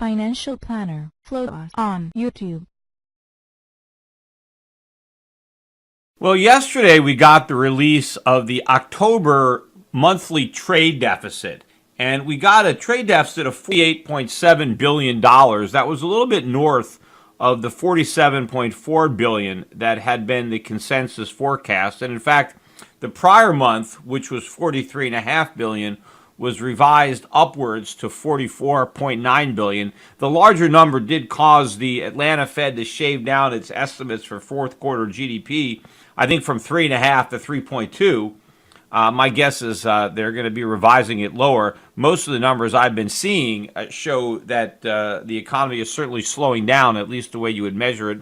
Financial Planner. Follow us on YouTube. Well, yesterday we got the release of the October monthly trade deficit, and we got a trade deficit of $48.7 billion. That was a little bit north of the $47.4 billion that had been the consensus forecast. And in fact, the prior month, which was $43.5 billion, was revised upwards to $44.9 billion. The larger number did cause the Atlanta Fed to shave down its estimates for fourth quarter GDP, I think from 3.5 to 3.2. My guess is they're going to be revising it lower. Most of the numbers I've been seeing show that the economy is certainly slowing down, at least the way you would measure it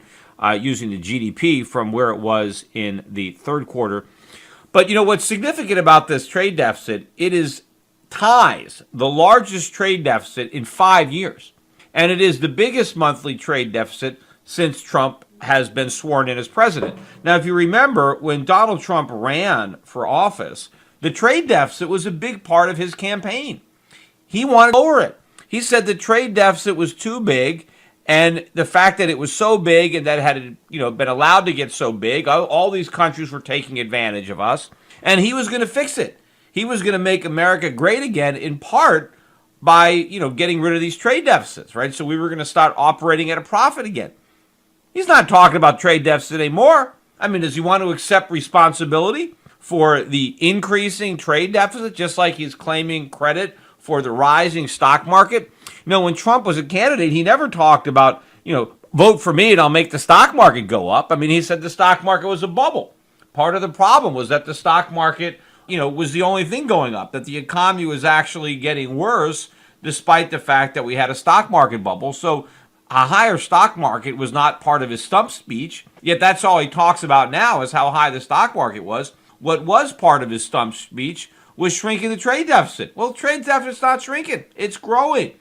using the GDP from where it was in the third quarter. But you know what's significant about this trade deficit? It is ties the largest trade deficit in 5 years. And it is the biggest monthly trade deficit since Trump has been sworn in as president. Now, if you remember, when Donald Trump ran for office, the trade deficit was a big part of his campaign. He wanted to lower it. He said the trade deficit was too big, and the fact that it was so big and that it had been allowed to get so big, all these countries were taking advantage of us, and he was going to fix it. He was going to make America great again, in part by, getting rid of these trade deficits, right? So we were going to start operating at a profit again. He's not talking about trade deficit anymore. I mean, does he want to accept responsibility for the increasing trade deficit, just like he's claiming credit for the rising stock market? When Trump was a candidate, he never talked about, vote for me and I'll make the stock market go up. I mean, he said the stock market was a bubble. Part of the problem was that the stock market was the only thing going up, that the economy was actually getting worse despite the fact that we had a stock market bubble. So a higher stock market was not part of his stump speech, yet that's all he talks about now is how high the stock market was. What was part of his stump speech was shrinking the trade deficit. Well, the trade deficit's not shrinking, it's growing.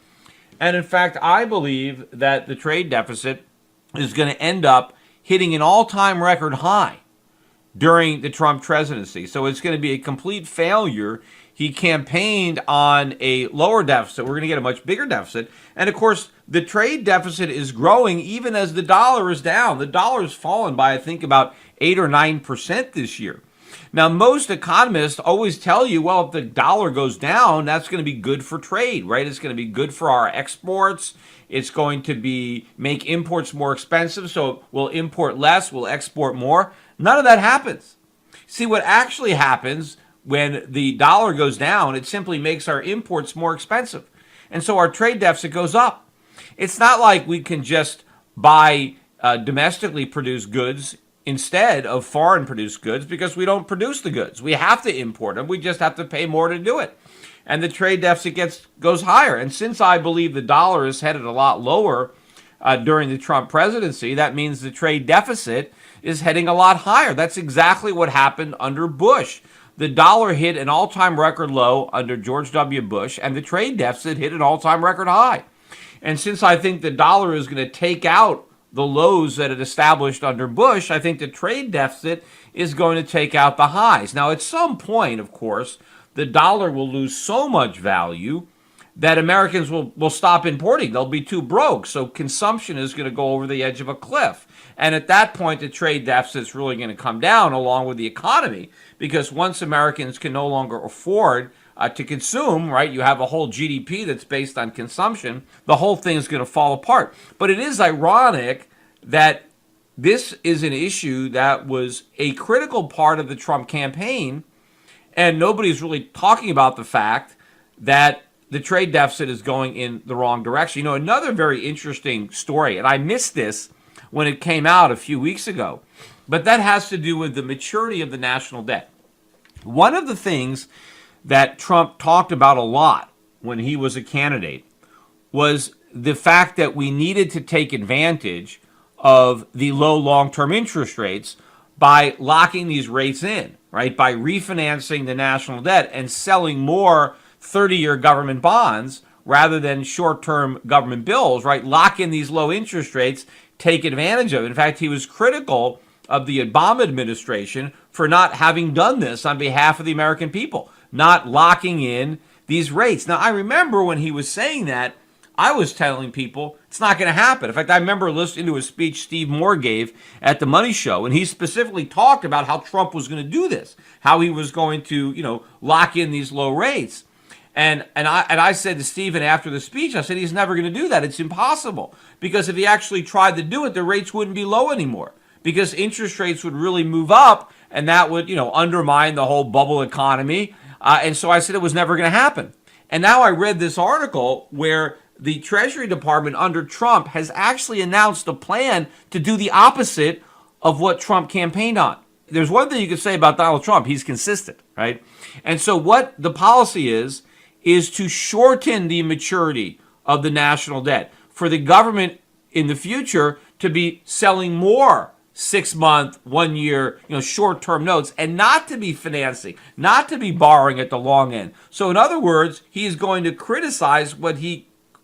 And in fact, I believe that the trade deficit is going to end up hitting an all-time record high during the Trump presidency. So it's going to be a complete failure. He campaigned on a lower deficit. We're going to get a much bigger deficit. And of course, the trade deficit is growing even as the dollar is down. The dollar has fallen by, I think, about 8 or 9% this year. Now, most economists always tell you, well, if the dollar goes down, that's going to be good for trade, right? It's going to be good for our exports. It's going to make imports more expensive, so we'll import less, we'll export more. None of that happens. See, what actually happens when the dollar goes down, it simply makes our imports more expensive. And so our trade deficit goes up. It's not like we can just buy domestically produced goods instead of foreign produced goods, because we don't produce the goods. We have to import them. We just have to pay more to do it. And the trade deficit goes higher. And since I believe the dollar is headed a lot lower during the Trump presidency, that means the trade deficit is heading a lot higher. That's exactly what happened under Bush. The dollar hit an all-time record low under George W. Bush, and the trade deficit hit an all-time record high. And since I think the dollar is going to take out the lows that it established under Bush, I think the trade deficit is going to take out the highs. Now, at some point, of course, the dollar will lose so much value that Americans will stop importing. They'll be too broke. So consumption is going to go over the edge of a cliff. And at that point, the trade deficit is really going to come down along with the economy, because once Americans can no longer afford to consume, right, you have a whole GDP that's based on consumption, the whole thing is going to fall apart. But it is ironic that this is an issue that was a critical part of the Trump campaign, and nobody's really talking about the fact that the trade deficit is going in the wrong direction. Another very interesting story, and I missed this when it came out a few weeks ago, but that has to do with the maturity of the national debt. One of the things that Trump talked about a lot when he was a candidate was the fact that we needed to take advantage of the low long-term interest rates by locking these rates in, right? By refinancing the national debt and selling more 30-year government bonds rather than short-term government bills, right? Lock in these low interest rates, take advantage of it. In fact, he was critical of the Obama administration for not having done this on behalf of the American people, not locking in these rates. Now, I remember when he was saying that, I was telling people it's not going to happen. In fact, I remember listening to a speech Steve Moore gave at the Money Show, and he specifically talked about how Trump was going to do this, how he was going to, lock in these low rates. And I said to Stephen after the speech, I said, he's never going to do that. It's impossible. Because if he actually tried to do it, the rates wouldn't be low anymore. Because interest rates would really move up, and that would, undermine the whole bubble economy. And so I said it was never going to happen. And now I read this article where the Treasury Department under Trump has actually announced a plan to do the opposite of what Trump campaigned on. There's one thing you could say about Donald Trump. He's consistent, right? And so what the policy is to shorten the maturity of the national debt for the government in the future to be selling more 6-month, 1 year, short-term notes, and not to be financing, not to be borrowing at the long end. So in other words, he is going to criticize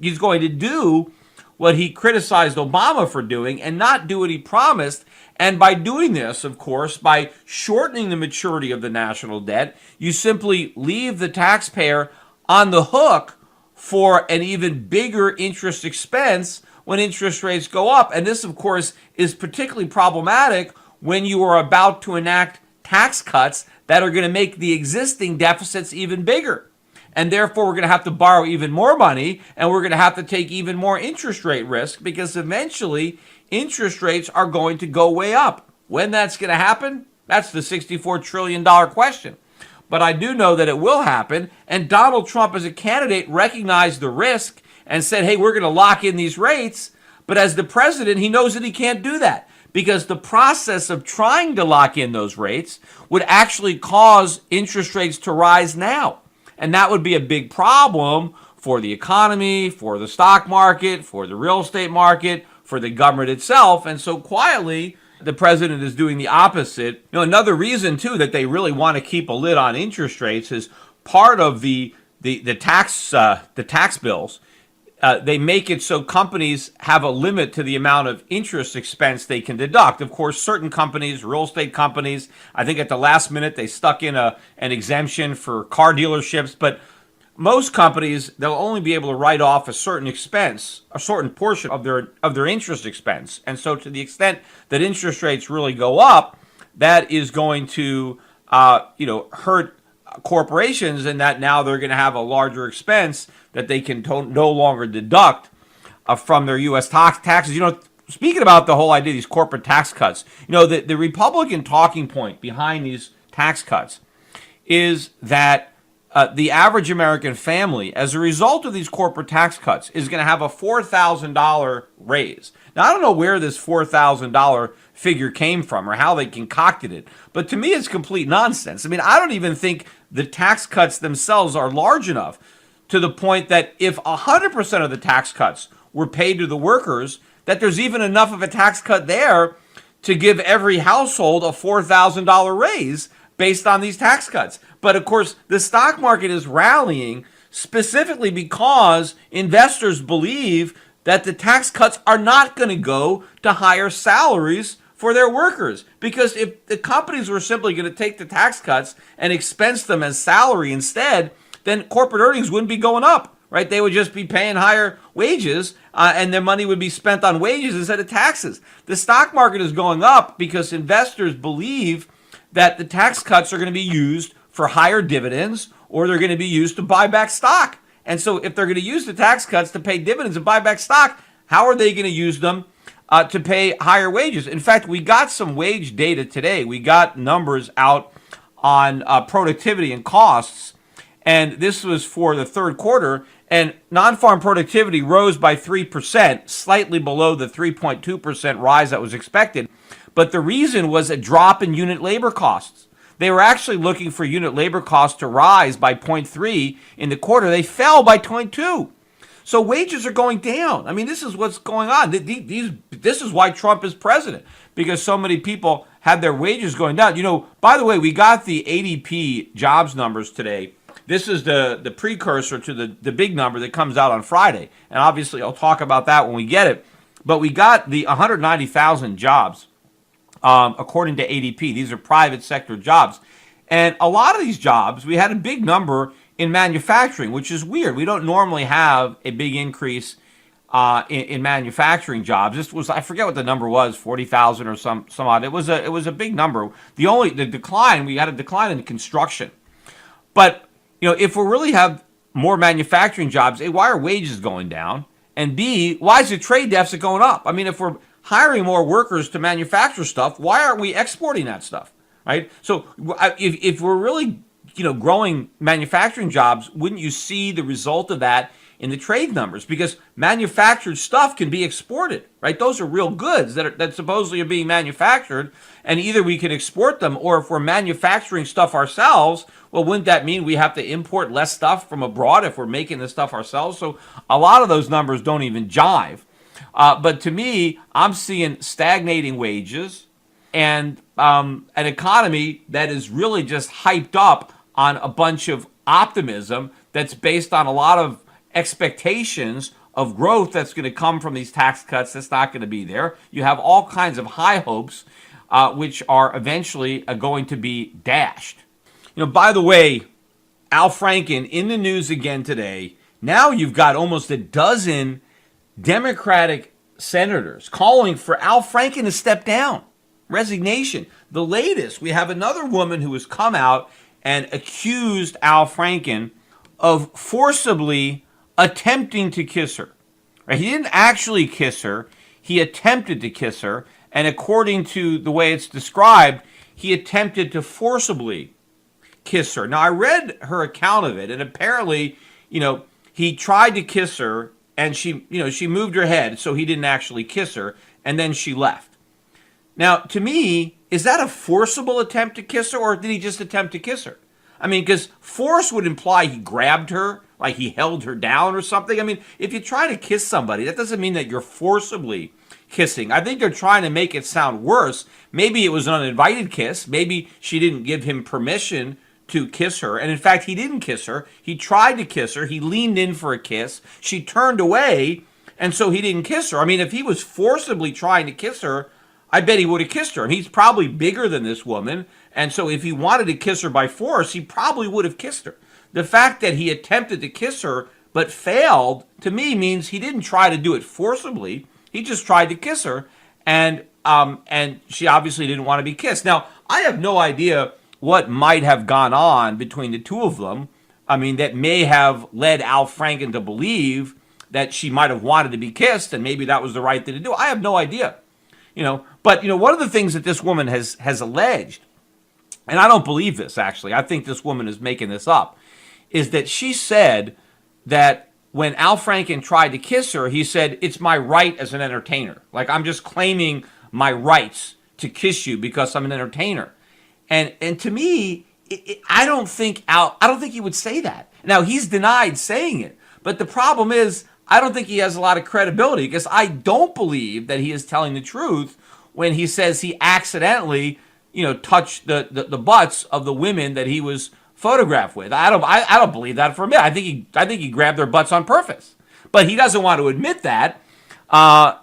he's going to do what he criticized Obama for doing and not do what he promised. And by doing this, of course, by shortening the maturity of the national debt, you simply leave the taxpayer on the hook for an even bigger interest expense when interest rates go up. And this, of course, is particularly problematic when you are about to enact tax cuts that are going to make the existing deficits even bigger. And therefore, we're going to have to borrow even more money, and we're going to have to take even more interest rate risk, because eventually interest rates are going to go way up. When that's going to happen, that's the $64 trillion question. But I do know that it will happen, and Donald Trump as a candidate recognized the risk and said, hey, we're going to lock in these rates. But as the president, he knows that he can't do that, because the process of trying to lock in those rates would actually cause interest rates to rise now. And that would be a big problem for the economy, for the stock market, for the real estate market, for the government itself. And so quietly, the president is doing the opposite. Another reason, too, that they really want to keep a lid on interest rates is part of the tax bills. They make it so companies have a limit to the amount of interest expense they can deduct. Of course, certain companies, real estate companies, I think at the last minute they stuck in an exemption for car dealerships. But most companies, they'll only be able to write off a certain expense, a certain portion of their interest expense. And so to the extent that interest rates really go up, that is going to hurt corporations, and that now they're going to have a larger expense that they can no longer deduct from their U.S. taxes. Speaking about the whole idea of these corporate tax cuts, the Republican talking point behind these tax cuts is that the average American family, as a result of these corporate tax cuts, is going to have a $4,000 raise. Now, I don't know where this $4,000 figure came from or how they concocted it, but to me, it's complete nonsense. I mean, I don't even think the tax cuts themselves are large enough to the point that if 100% of the tax cuts were paid to the workers, that there's even enough of a tax cut there to give every household a $4,000 raise based on these tax cuts. But of course, the stock market is rallying specifically because investors believe that the tax cuts are not going to go to higher salaries for their workers. Because if the companies were simply going to take the tax cuts and expense them as salary instead, then corporate earnings wouldn't be going up, right? They would just be paying higher wages, and their money would be spent on wages instead of taxes. The stock market is going up because investors believe that the tax cuts are going to be used for higher dividends, or they're going to be used to buy back stock. And so if they're going to use the tax cuts to pay dividends and buy back stock, how are they going to use them to pay higher wages? In fact, we got some wage data today. We got numbers out on productivity and costs, and this was for the third quarter, and non-farm productivity rose by 3%, slightly below the 3.2% rise that was expected. But the reason was a drop in unit labor costs. They were actually looking for unit labor costs to rise by 0.3 in the quarter. They fell by 0.2. So wages are going down. I mean, this is what's going on. This is why Trump is president, because so many people had their wages going down. By the way, we got the ADP jobs numbers today. This is the precursor to the big number that comes out on Friday. And obviously, I'll talk about that when we get it. But we got the 190,000 jobs. According to ADP. These are private sector jobs. And a lot of these jobs, we had a big number in manufacturing, which is weird. We don't normally have a big increase in manufacturing jobs. This was, I forget what the number was, 40,000 or some odd. It was a big number. The decline, we had a decline in construction. But if we really have more manufacturing jobs, A, why are wages going down? And B, why is the trade deficit going up? I mean, if we're hiring more workers to manufacture stuff, why aren't we exporting that stuff, right? So if we're really, growing manufacturing jobs, wouldn't you see the result of that in the trade numbers? Because manufactured stuff can be exported, right? Those are real goods that supposedly are being manufactured, and either we can export them, or if we're manufacturing stuff ourselves, well, wouldn't that mean we have to import less stuff from abroad if we're making the stuff ourselves? So a lot of those numbers don't even jive. But to me, I'm seeing stagnating wages and an economy that is really just hyped up on a bunch of optimism that's based on a lot of expectations of growth that's going to come from these tax cuts that's not going to be there. You have all kinds of high hopes, which are eventually going to be dashed. By the way, Al Franken in the news again today. Now you've got almost a dozen Democratic senators calling for Al Franken to step down. Resignation. The latest, we have another woman who has come out and accused Al Franken of forcibly attempting to kiss her. Right? He didn't actually kiss her. He attempted to kiss her. And according to the way it's described, he attempted to forcibly kiss her. Now, I read her account of it, and apparently, he tried to kiss her, and she moved her head, so he didn't actually kiss her, and then she left. Now, to me, is that a forcible attempt to kiss her, or did he just attempt to kiss her? I mean, because force would imply he grabbed her, like he held her down or something. I mean, if you try to kiss somebody, that doesn't mean that you're forcibly kissing. I think they're trying to make it sound worse. Maybe it was an uninvited kiss. Maybe she didn't give him permission to kiss her. And in fact, he didn't kiss her. He tried to kiss her. He leaned in for a kiss. She turned away, and so he didn't kiss her. I mean, if he was forcibly trying to kiss her, I bet he would have kissed her. And he's probably bigger than this woman. And so if he wanted to kiss her by force, he probably would have kissed her. The fact that he attempted to kiss her but failed, to me, means he didn't try to do it forcibly. He just tried to kiss her, and she obviously didn't want to be kissed. Now, I have no idea what might have gone on between the two of them. I mean, that may have led Al Franken to believe that she might have wanted to be kissed, and maybe that was the right thing to do. I have no idea. But one of the things that this woman has alleged, and I don't believe this actually, I think this woman is making this up, is that she said that when Al Franken tried to kiss her, he said, "It's my right as an entertainer. Like, I'm just claiming my rights to kiss you because I'm an entertainer." And to me, I don't think he would say that. Now, he's denied saying it, but the problem is, I don't think he has a lot of credibility, because I don't believe that he is telling the truth when he says he accidentally, touched the butts of the women that he was photographed with. I don't believe that for a minute. I think he grabbed their butts on purpose, but he doesn't want to admit that.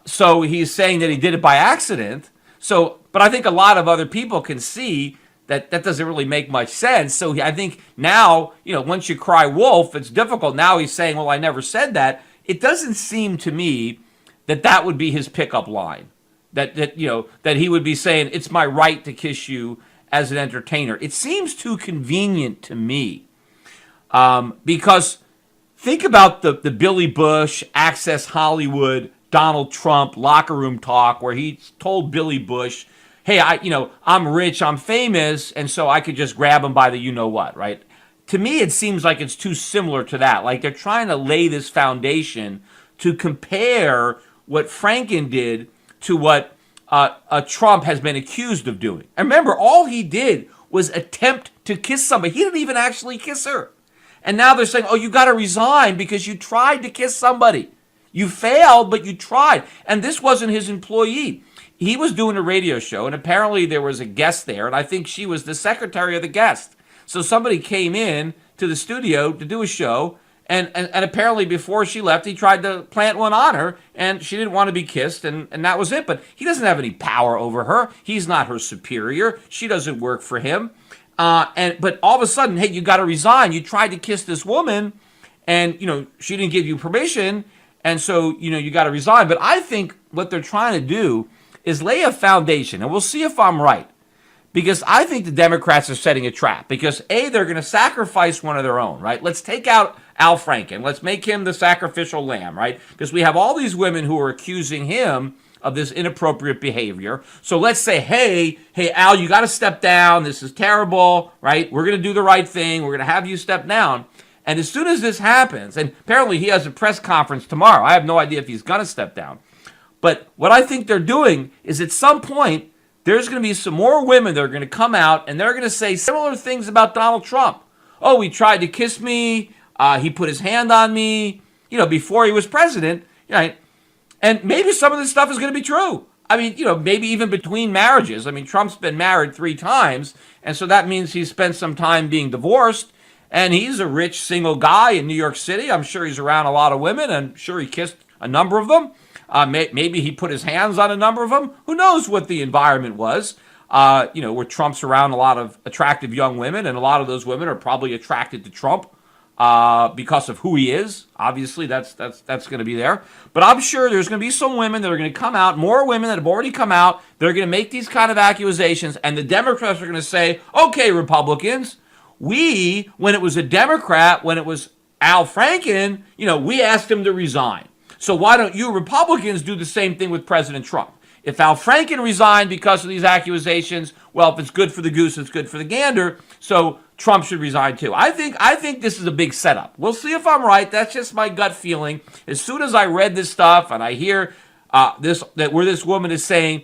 So he's saying that he did it by accident. But I think a lot of other people can see that doesn't really make much sense. So I think now, once you cry wolf, it's difficult. Now he's saying, well, I never said that. It doesn't seem to me that would be his pickup line. That he would be saying, it's my right to kiss you as an entertainer. It seems too convenient to me. Because think about the Billy Bush, Access Hollywood, Donald Trump locker room talk, where he told Billy Bush, hey, I'm rich, I'm famous, and so I could just grab him by the you-know-what, right? To me, it seems like it's too similar to that. Like, they're trying to lay this foundation to compare what Franken did to what Trump has been accused of doing. And remember, all he did was attempt to kiss somebody. He didn't even actually kiss her. And now they're saying, oh, you got to resign because you tried to kiss somebody. You failed, but you tried. And this wasn't his employee. He was doing a radio show, and apparently there was a guest there, and I think she was the secretary of the guest. So somebody came in to the studio to do a show, and apparently before she left, he tried to plant one on her, and she didn't want to be kissed, and that was it. But he doesn't have any power over her. He's not her superior. She doesn't work for him. But all of a sudden, hey, you got to resign. You tried to kiss this woman, and she didn't give you permission, And so, you got to resign. But I think what they're trying to do is lay a foundation. And we'll see if I'm right. Because I think the Democrats are setting a trap. Because, A, they're going to sacrifice one of their own, right? Let's take out Al Franken. Let's make him the sacrificial lamb, right? Because we have all these women who are accusing him of this inappropriate behavior. So let's say, hey, Al, you got to step down. This is terrible, right? We're going to do the right thing. We're going to have you step down. And as soon as this happens, and apparently he has a press conference tomorrow. I have no idea if he's going to step down. But what I think they're doing is at some point, there's going to be some more women that are going to come out and they're going to say similar things about Donald Trump. Oh, he tried to kiss me. He put his hand on me, before he was president, right? And maybe some of this stuff is going to be true. I mean, maybe even between marriages. I mean, Trump's been married 3 times, and so that means he's spent some time being divorced, and he's a rich single guy in New York City. I'm sure he's around a lot of women. I'm sure he kissed a number of them. Maybe he put his hands on a number of them. Who knows what the environment was, where Trump's around a lot of attractive young women, and a lot of those women are probably attracted to Trump because of who he is. Obviously, that's going to be there. But I'm sure there's going to be some women that are going to come out, more women that have already come out. They're going to make these kind of accusations, and the Democrats are going to say, okay, Republicans, when it was a Democrat, when it was Al Franken, we asked him to resign. So why don't you Republicans do the same thing with President Trump? If Al Franken resigned because of these accusations, well, if it's good for the goose, it's good for the gander. So Trump should resign too. I think this is a big setup. We'll see if I'm right. That's just my gut feeling. As soon as I read this stuff and I hear where this woman is saying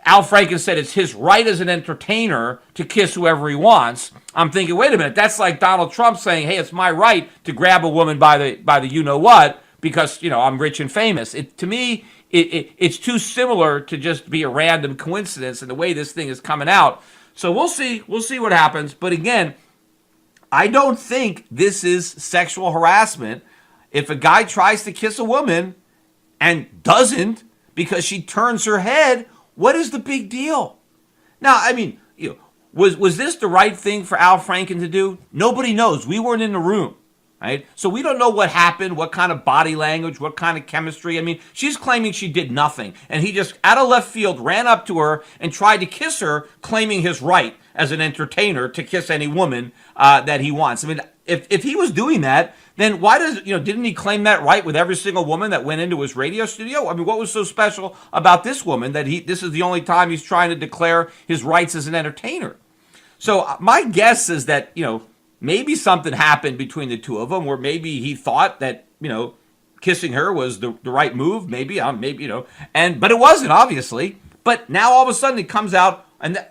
Al Franken said it's his right as an entertainer to kiss whoever he wants, I'm thinking, wait a minute, that's like Donald Trump saying, hey, it's my right to grab a woman by the you know what because I'm rich and famous. To me, it's too similar to just be a random coincidence in the way this thing is coming out. So we'll see what happens. But again, I don't think this is sexual harassment. If a guy tries to kiss a woman and doesn't because she turns her head, what is the big deal? Now, I mean, was this the right thing for Al Franken to do? Nobody knows. We weren't in the room. Right? So we don't know what happened, what kind of body language, what kind of chemistry. I mean, she's claiming she did nothing. And he just, out of left field, ran up to her and tried to kiss her, claiming his right as an entertainer to kiss any woman that he wants. I mean, if he was doing that, then why didn't he claim that right with every single woman that went into his radio studio? I mean, what was so special about this woman that this is the only time he's trying to declare his rights as an entertainer? So my guess is that, maybe something happened between the two of them, where maybe he thought that, kissing her was the right move. Maybe, but it wasn't, obviously. But now all of a sudden it comes out, and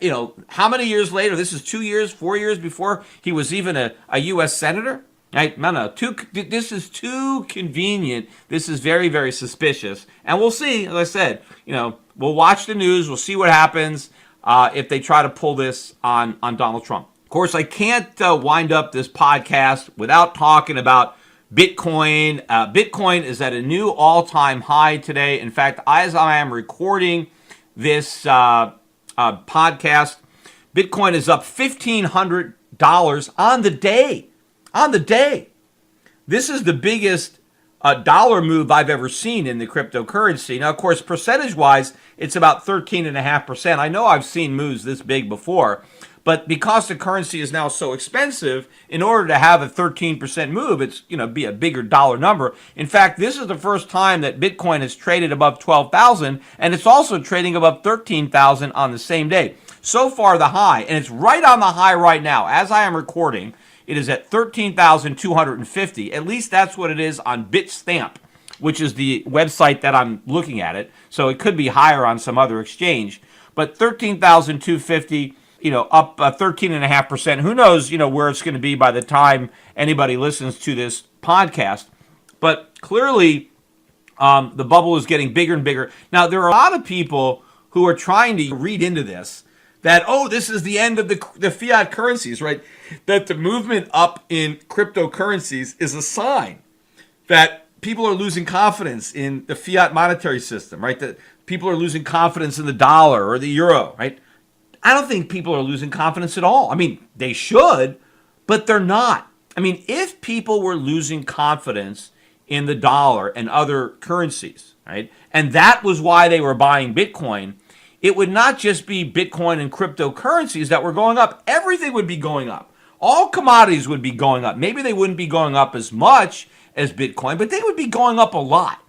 how many years later? This is 2 years, 4 years before he was even a U.S. senator. Right? No. This is too convenient. This is very, very suspicious. And we'll see. As I said, we'll watch the news. We'll see what happens if they try to pull this on Donald Trump. Of course, I can't wind up this podcast without talking about Bitcoin. Bitcoin is at a new all-time high today. In fact, as I am recording this podcast, Bitcoin is up $1,500 on the day. On the day. This is the biggest dollar move I've ever seen in the cryptocurrency. Now, of course, percentage-wise, it's about 13.5%. I know I've seen moves this big before. But because the currency is now so expensive, in order to have a 13% move, it's be a bigger dollar number. In fact, this is the first time that Bitcoin has traded above 12,000, and it's also trading above 13,000 on the same day. So far, the high, and it's right on the high right now. As I am recording, it is at 13,250. At least that's what it is on Bitstamp, which is the website that I'm looking at it. So it could be higher on some other exchange, but 13,250. Up 13.5%. Who knows, where it's going to be by the time anybody listens to this podcast. But clearly, the bubble is getting bigger and bigger. Now, there are a lot of people who are trying to read into this that, this is the end of the fiat currencies, right? That the movement up in cryptocurrencies is a sign that people are losing confidence in the fiat monetary system, right? That people are losing confidence in the dollar or the euro, right? I don't think people are losing confidence at all. I mean, they should, but they're not. I mean, if people were losing confidence in the dollar and other currencies, right? And that was why they were buying Bitcoin. It would not just be Bitcoin and cryptocurrencies that were going up. Everything would be going up. All commodities would be going up. Maybe they wouldn't be going up as much as Bitcoin, but they would be going up a lot.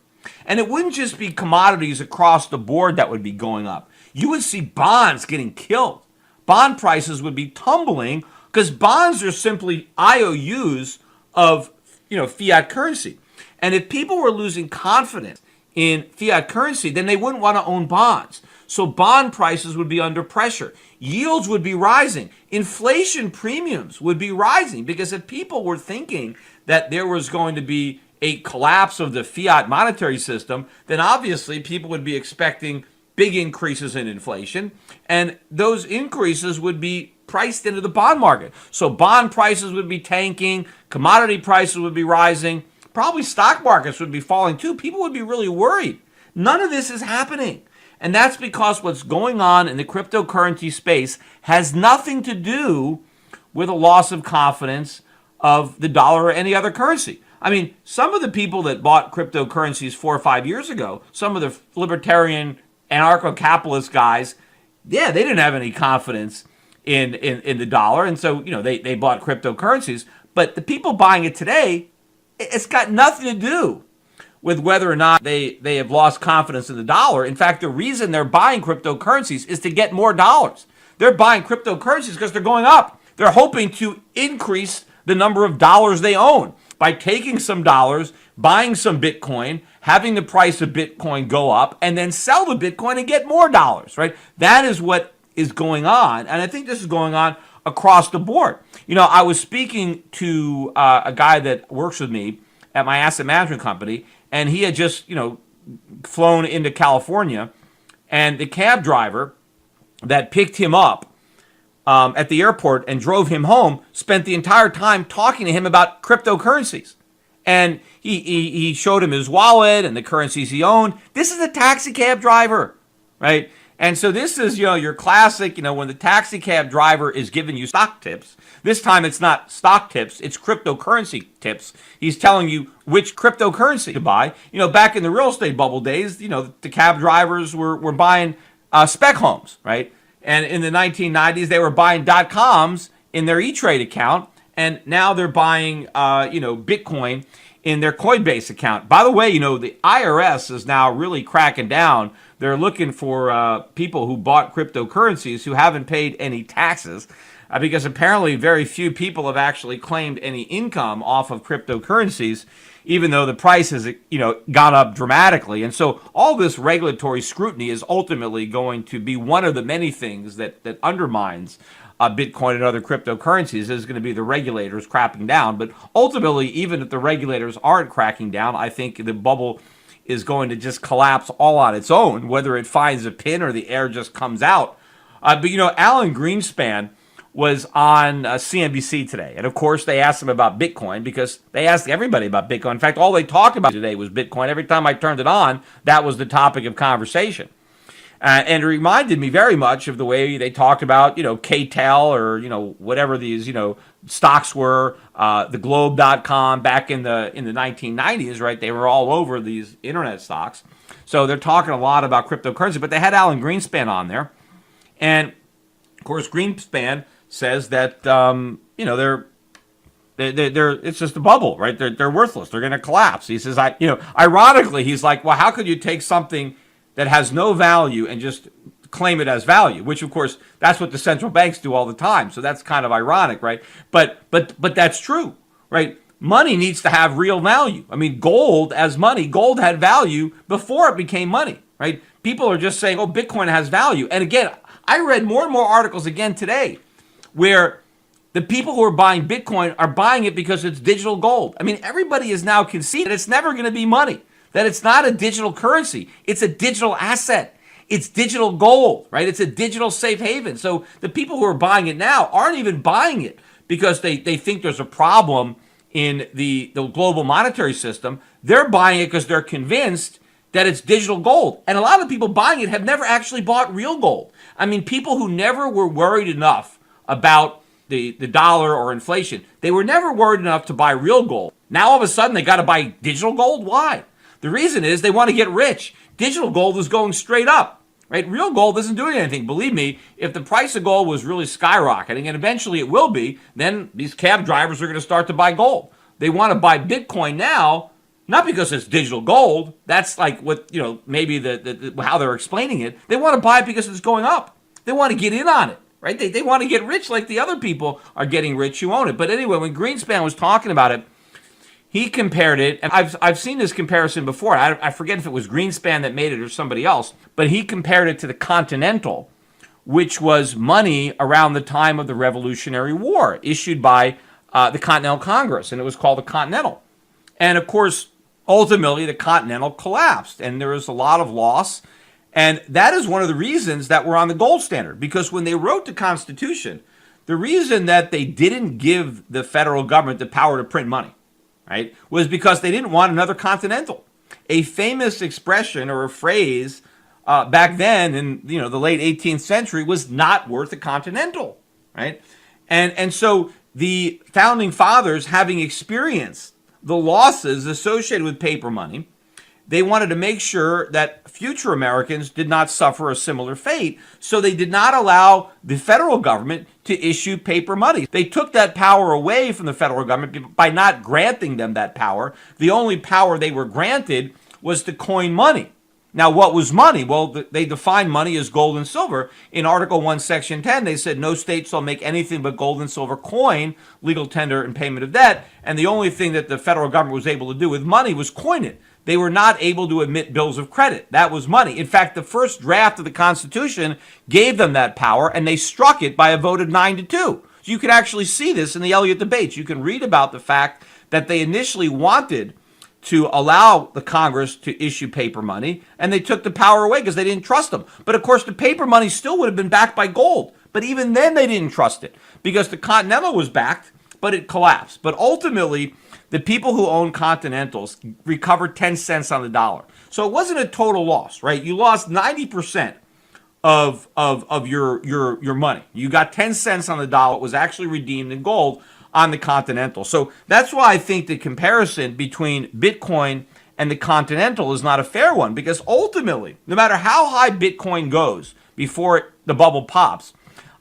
And it wouldn't just be commodities across the board that would be going up. You would see bonds getting killed. Bond prices would be tumbling because bonds are simply IOUs of, fiat currency. And if people were losing confidence in fiat currency, then they wouldn't want to own bonds. So bond prices would be under pressure. Yields would be rising. Inflation premiums would be rising because if people were thinking that there was going to be a collapse of the fiat monetary system, then obviously people would be expecting big increases in inflation, and those increases would be priced into the bond market. So bond prices would be tanking, commodity prices would be rising, probably stock markets would be falling too. People would be really worried. None of this is happening. And that's because what's going on in the cryptocurrency space has nothing to do with a loss of confidence of the dollar or any other currency. I mean, some of the people that bought cryptocurrencies 4 or 5 years ago, some of the libertarian anarcho-capitalist guys, they didn't have any confidence in the dollar. And so, they bought cryptocurrencies. But the people buying it today, it's got nothing to do with whether or not they have lost confidence in the dollar. In fact, the reason they're buying cryptocurrencies is to get more dollars. They're buying cryptocurrencies because they're going up. They're hoping to increase the number of dollars they own by taking some dollars, buying some Bitcoin, having the price of Bitcoin go up, and then sell the Bitcoin and get more dollars, right? That is what is going on, and I think this is going on across the board. I was speaking to a guy that works with me at my asset management company, and he had just, flown into California, and the cab driver that picked him up at the airport and drove him home spent the entire time talking to him about cryptocurrencies. And he showed him his wallet and the currencies he owned. This is a taxi cab driver, right? And so this is, your classic, when the taxi cab driver is giving you stock tips. This time it's not stock tips, it's cryptocurrency tips. He's telling you which cryptocurrency to buy. Back in the real estate bubble days, the cab drivers were buying spec homes, right? And in the 1990s, they were buying .coms in their E-Trade account, and now they're buying, Bitcoin in their Coinbase account. By the way, the IRS is now really cracking down. They're looking for people who bought cryptocurrencies who haven't paid any taxes, because apparently very few people have actually claimed any income off of cryptocurrencies, even though the price has, gone up dramatically. And so all this regulatory scrutiny is ultimately going to be one of the many things that undermines Bitcoin and other cryptocurrencies. Is going to be the regulators cracking down. But ultimately, even if the regulators aren't cracking down, I think the bubble is going to just collapse all on its own, whether it finds a pin or the air just comes out. But Alan Greenspan was on CNBC today. And of course, they asked him about Bitcoin because they asked everybody about Bitcoin. In fact, all they talked about today was Bitcoin. Every time I turned it on, that was the topic of conversation. And it reminded me very much of the way they talked about, KTEL or, whatever these, stocks were, the Globe.com back in the 1990s, right? They were all over these internet stocks. So they're talking a lot about cryptocurrency, but they had Alan Greenspan on there. And of course, Greenspan says that, they're it's just a bubble, right? They're worthless. They're going to collapse. He says, ironically, he's like, well, how could you take something that has no value and just claim it as value, which of course that's what the central banks do all the time. So that's kind of ironic, right? But that's true, right? Money needs to have real value. I mean, gold as money, gold had value before it became money, right? People are just saying, oh, Bitcoin has value. And again, I read more and more articles again today where the people who are buying Bitcoin are buying it because it's digital gold. I mean, everybody is now conceded it's never going to be money, that it's not a digital currency. It's a digital asset. It's digital gold, right? It's a digital safe haven. So the people who are buying it now aren't even buying it because they think there's a problem in the global monetary system. They're buying it because they're convinced that it's digital gold. And a lot of people buying it have never actually bought real gold. I mean, people who never were worried enough about the dollar or inflation, they were never worried enough to buy real gold. Now all of a sudden they got to buy digital gold? Why? The reason is they want to get rich. Digital gold is going straight up, right? Real gold isn't doing anything. Believe me, if the price of gold was really skyrocketing, and eventually it will be, then these cab drivers are going to start to buy gold. They want to buy Bitcoin now, not because it's digital gold. That's like what, maybe how they're explaining it. They want to buy it because it's going up. They want to get in on it, right? They want to get rich like the other people are getting rich who own it. But anyway, when Greenspan was talking about it, he compared it, and I've seen this comparison before. I forget if it was Greenspan that made it or somebody else, but he compared it to the Continental, which was money around the time of the Revolutionary War, issued by the Continental Congress, and it was called the Continental. And of course, ultimately, the Continental collapsed, and there was a lot of loss. And that is one of the reasons that we're on the gold standard, because when they wrote the Constitution, the reason that they didn't give the federal government the power to print money, right, was because they didn't want another Continental. A famous expression or a phrase back then in the late 18th century was not worth a Continental, right? And so the founding fathers, having experienced the losses associated with paper money, they wanted to make sure that future Americans did not suffer a similar fate, so they did not allow the federal government to issue paper money. They took that power away from the federal government by not granting them that power. The only power they were granted was to coin money. Now, what was money? Well, they defined money as gold and silver. In Article 1, Section 10, they said no state shall make anything but gold and silver coin, legal tender, and payment of debt. And the only thing that the federal government was able to do with money was coin it. They were not able to emit bills of credit. That was money. In fact, the first draft of the Constitution gave them that power, and they struck it by a vote of 9-2. So you can actually see this in the Elliott debates. You can read about the fact that they initially wanted to allow the Congress to issue paper money, and they took the power away because they didn't trust them. But of course, the paper money still would have been backed by gold. But even then, they didn't trust it because the Continental was backed, but it collapsed. But ultimately, the people who own Continentals recovered 10 cents on the dollar. So it wasn't a total loss, right? You lost 90% of your money. You got 10 cents on the dollar. It was actually redeemed in gold on the Continental. So that's why I think the comparison between Bitcoin and the Continental is not a fair one, because ultimately, no matter how high Bitcoin goes before the bubble pops,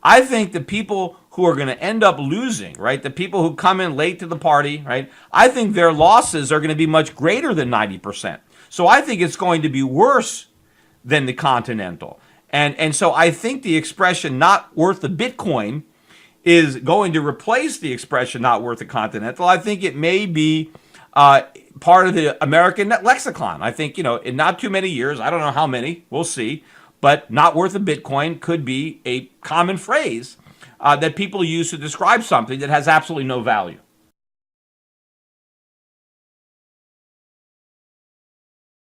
I think the people who are going to end up losing, right, the people who come in late to the party, right, I think their losses are going to be much greater than 90%. So I think it's going to be worse than the Continental. And so I think the expression not worth the Bitcoin is going to replace the expression not worth the Continental. I think it may be part of the American lexicon. I think, in not too many years, I don't know how many, we'll see, but not worth a Bitcoin could be a common phrase that people use to describe something that has absolutely no value.